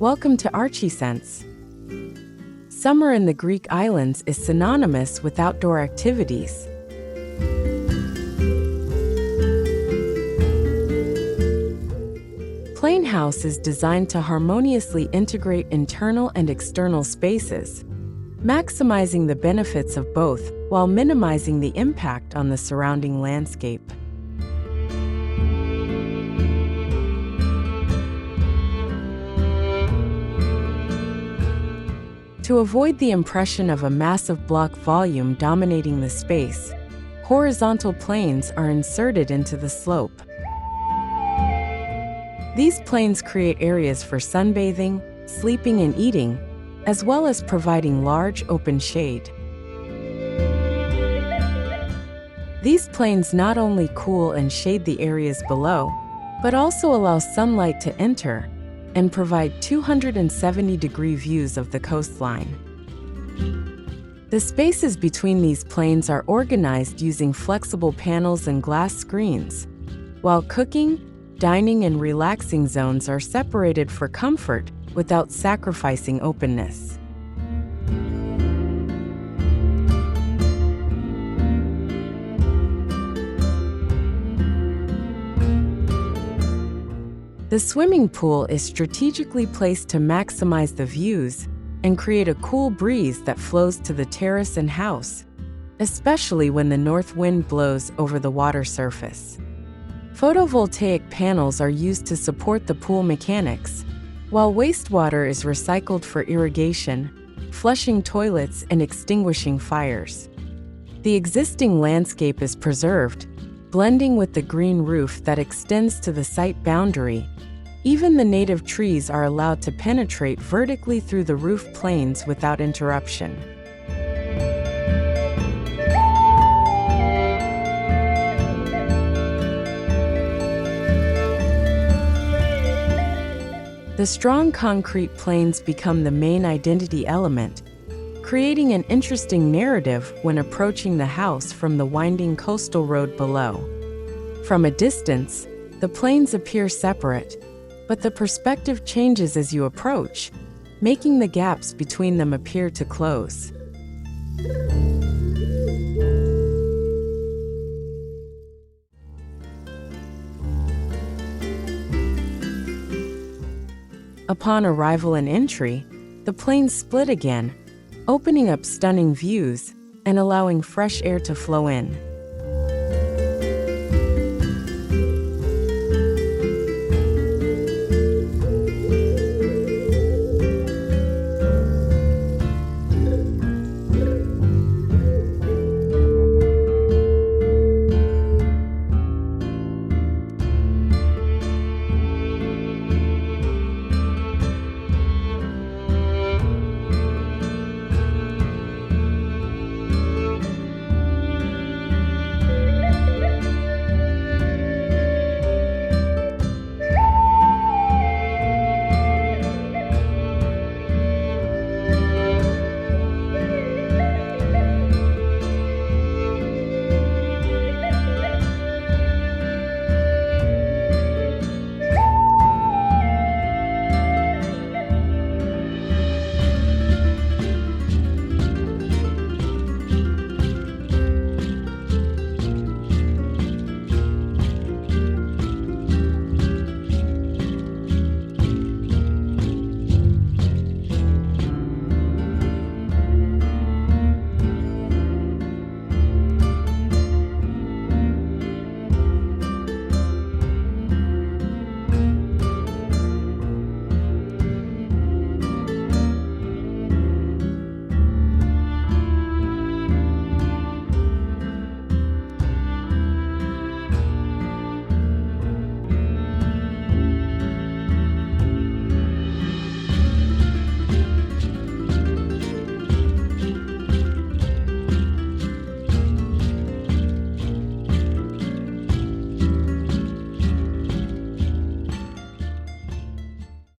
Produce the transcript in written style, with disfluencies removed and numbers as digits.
Welcome to Archiesense. Summer in the Greek islands is synonymous with outdoor activities. ModernHouse is designed to harmoniously integrate internal and external spaces, maximizing the benefits of both while minimizing the impact on the surrounding landscape. To avoid the impression of a massive block volume dominating the space, horizontal planes are inserted into the slope. These planes create areas for sunbathing, sleeping, and eating, as well as providing large open shade. These planes not only cool and shade the areas below, but also allow sunlight to enter and provide 270-degree views of the coastline. The spaces between these planes are organized using flexible panels and glass screens, while cooking, dining, and relaxing zones are separated for comfort without sacrificing openness. The swimming pool is strategically placed to maximize the views and create a cool breeze that flows to the terrace and house, especially when the north wind blows over the water surface. Photovoltaic panels are used to support the pool mechanics, while wastewater is recycled for irrigation, flushing toilets, and extinguishing fires. The existing landscape is preserved, blending with the green roof that extends to the site boundary. Even the native trees are allowed to penetrate vertically through the roof planes without interruption. The strong concrete planes become the main identity element, creating an interesting narrative when approaching the house from the winding coastal road below. From a distance, the planes appear separate, but the perspective changes as you approach, making the gaps between them appear to close. Upon arrival and entry, the planes split again, opening up stunning views and allowing fresh air to flow in.